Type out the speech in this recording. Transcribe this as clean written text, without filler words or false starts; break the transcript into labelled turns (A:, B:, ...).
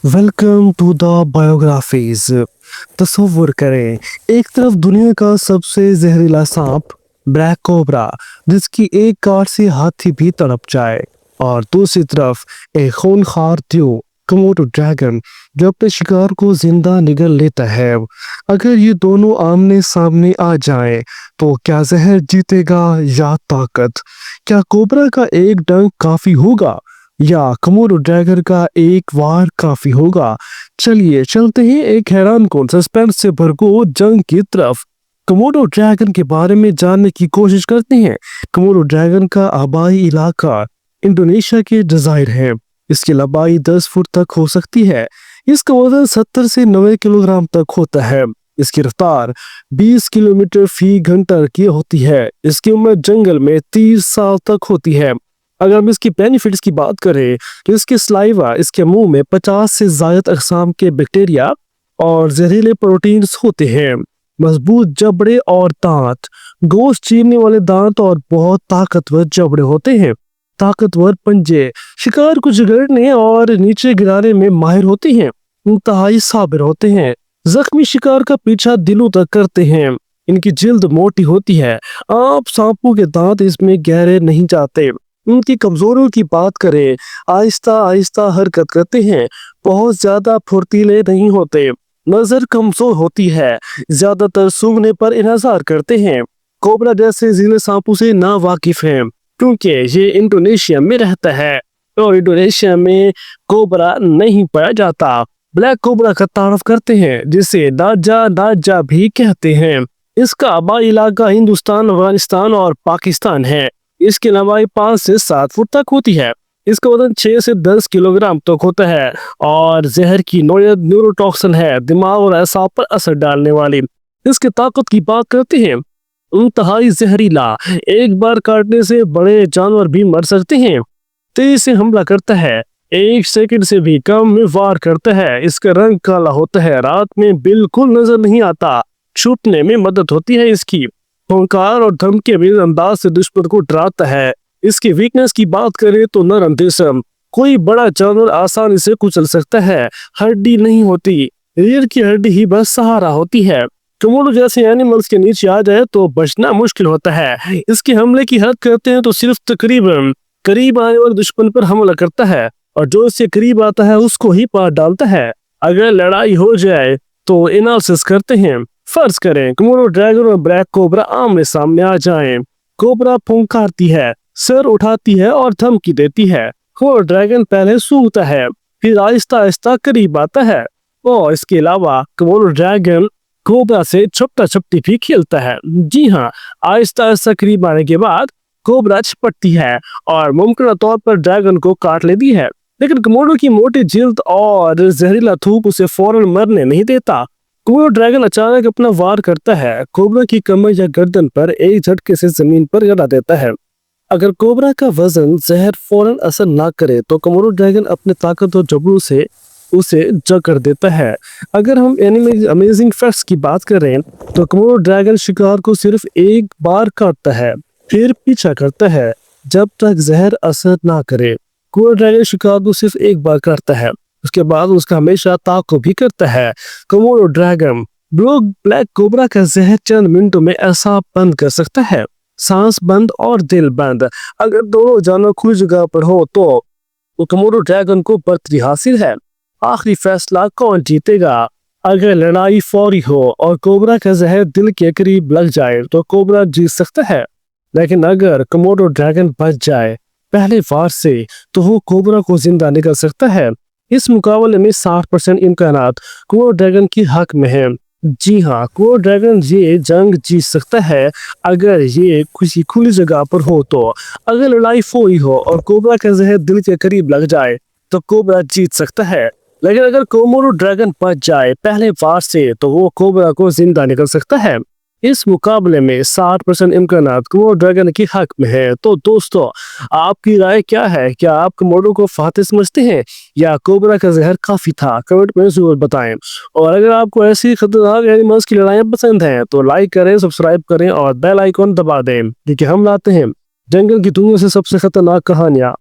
A: Welcome to the biographies. तसव्वुर करें, एक तरफ दुनिया का सबसे जहरीला सांप ब्लैक कोबरा, जिसकी एक काट से हाथी भी तड़प जाए, और दूसरी तरफ एक खूंखार त्यों कोमोडो ड्रैगन जो अपने शिकार को जिंदा निगल लेता है। अगर ये दोनों आमने सामने आ जाएं, तो क्या जहर जीतेगा या ताकत? क्या कोबरा का एक डंक काफी होगा या कोमोडो ड्रैगन का एक वार काफी होगा? चलिए चलते हैं एक हैरान कौन सस्पेंस से भरपूर जंग की तरफ। कोमोडो ड्रैगन के बारे में जानने की कोशिश करते हैं। कोमोडो ड्रैगन का आबाई इलाका इंडोनेशिया के डिजायर है। इसकी लंबाई 10 फुट तक हो सकती है। इसका वजन 70 से 90 किलोग्राम तक होता है। इसकी रफ्तार 20 किलोमीटर फी घंटा की होती है। इसकी उम्र जंगल में 30 साल तक होती है। अगर हम इसकी बेनिफिट्स की बात करें तो इसके स्लाइवा, इसके मुंह में 50 से ज्यादा अक़साम के बैक्टीरिया और जहरीले प्रोटीन्स होते हैं। मजबूत जबड़े और दांत, गोश्त चीरने वाले दांत और बहुत ताकतवर जबड़े होते हैं। ताकतवर पंजे शिकार को जगड़ने और नीचे गिराने में माहिर होते हैं। इंतहाई साबिर होते हैं। जख्मी शिकार का पीछा दिलों तक करते हैं। इनकी जिल्द मोटी होती है। आप सांपों के दांत इसमें गहरे नहीं जाते। उनकी कमजोरियों की बात करें, आहिस्ता आहिस्ता हरकत करते हैं, बहुत ज्यादा फुर्तीले नहीं होते, नजर कमजोर होती है, ज्यादातर सूंघने पर इन्हसार करते हैं। कोबरा जैसे जिले सांपों से ना वाकिफ हैं, क्योंकि ये इंडोनेशिया में रहता है और इंडोनेशिया में कोबरा नहीं पाया जाता। ब्लैक कोबरा का तारफ करते हैं, जिसे नाजा नाजा भी कहते हैं। इसका आबाई इलाका हिंदुस्तान, अफगानिस्तान और पाकिस्तान है। इसकी लंबाई 5 से 7 फुट तक होती है। इसका वजन 6 से 10 किलोग्राम तक होता है और जहर की नोयत न्यूरोटॉक्सिन है, दिमाग और असाब पर असर डालने वाली। इसकी ताकत की बात करते हैं, इंतहाई जहरीला, एक बार काटने से बड़े जानवर भी मर सकते हैं। तेजी से हमला करता है, 1 सेकंड से भी कम में वार करता है। इसका रंग काला होता है, रात में बिल्कुल नजर नहीं आता, छुपने में मदद होती है इसकी। हुंकार और धमकी भी अंदाज से दुश्मन को डराता है। इसकी वीकनेस की बात करें तो नरम जिस्म, कोई बड़ा जानवर आसानी से कुचल सकता है। हड्डी नहीं होती, रीढ़ की हड्डी ही बस सहारा होती है। कोमोडो जैसे एनिमल्स के नीचे आ जाए तो बचना मुश्किल होता है। इसके हमले की हद करते हैं तो सिर्फ तकरीबन करीब आने वाले दुश्मन पर हमला करता है और जो इससे करीब आता है उसको ही पार डालता है। अगर लड़ाई हो जाए तो एनालिसिस करते हैं। फर्ज करें कोमोडो ड्रैगन और ब्लैक कोबरा आमने सामने आ जाएं। कोबरा फुंकारती है, सर उठाती है और धमकी देती है। कोमोडो ड्रैगन पहले सूंघता है, फिर आहिस्ता आहिस्ता करीब आता है और इसके अलावा कोमोडो ड्रैगन कोबरा से छुपता छुपती भी खेलता है। जी हाँ, आहिस्ता आहिस्ता करीब आने के बाद कोबरा छपटती है और मुमकिन तौर पर ड्रैगन को काट लेती है, लेकिन कोमोडो की मोटी जिल्द और जहरीला थूक उसे फौरन मरने नहीं देता। कोमोडो ड्रैगन अचानक अपना वार करता है, कोबरा की कमर या गर्दन पर एक झटके से जमीन पर गिरा देता है। अगर कोबरा का वजन जहर फौरन असर ना करे तो कोमोडो ड्रैगन अपने ताकतवर जबड़ों से उसे जकड़ देता है। अगर हम अमेजिंग फैक्ट्स की बात करें तो कोमोडो ड्रैगन शिकार को सिर्फ एक बार काटता है, फिर पीछा करता है जब तक जहर असर ना करे। कोमोडो ड्रैगन शिकार को सिर्फ एक बार काटता है, उसके बाद उसका हमेशा ताक़ुब भी करता है। कोमोडो ड्रैगन ब्लैक कोबरा का जहर चंद मिनटों में ऐसा बंद कर सकता है, सांस बंद और दिल बंद। अगर दोनों जानवर खुली जगह पर हो तो कोमोडो ड्रैगन को बर्तरी हासिल है। आखिरी फैसला कौन जीतेगा? अगर लड़ाई फौरी हो और कोबरा का जहर दिल के करीब लग जाए तो कोबरा जीत सकता है, लेकिन अगर कोमोडो ड्रैगन बच जाए पहले वार से तो वो कोबरा को जिंदा निकल सकता है। इस मुकाबले में 60% इम्कानात कोमोडो ड्रैगन की हक में है। जी हाँ, कोमोडो ड्रैगन ये जंग जीत सकता है अगर ये किसी खुली जगह पर हो तो। अगर लड़ाई फौरी हो और कोबरा का जहर दिल के करीब लग जाए तो कोबरा जीत सकता है, लेकिन अगर कोमोडो ड्रैगन बच जाए पहले वार से तो वो कोबरा को जिंदा निकल सकता है। इस मुकाबले में 60% इम्कानात कोमोडो ड्रैगन की हक में है। तो दोस्तों, आपकी राय क्या है? क्या आप कोमोडो को फातेह समझते हैं या कोबरा का जहर काफी था? कमेंट में जरूर बताएं। और अगर आपको ऐसी खतरनाक एनिमल्स की लड़ाइयाँ पसंद हैं तो लाइक करें, सब्सक्राइब करें और बेल आइकॉन दबा दें, क्योंकि हम लाते हैं जंगल की दुनिया से सबसे खतरनाक कहानियाँ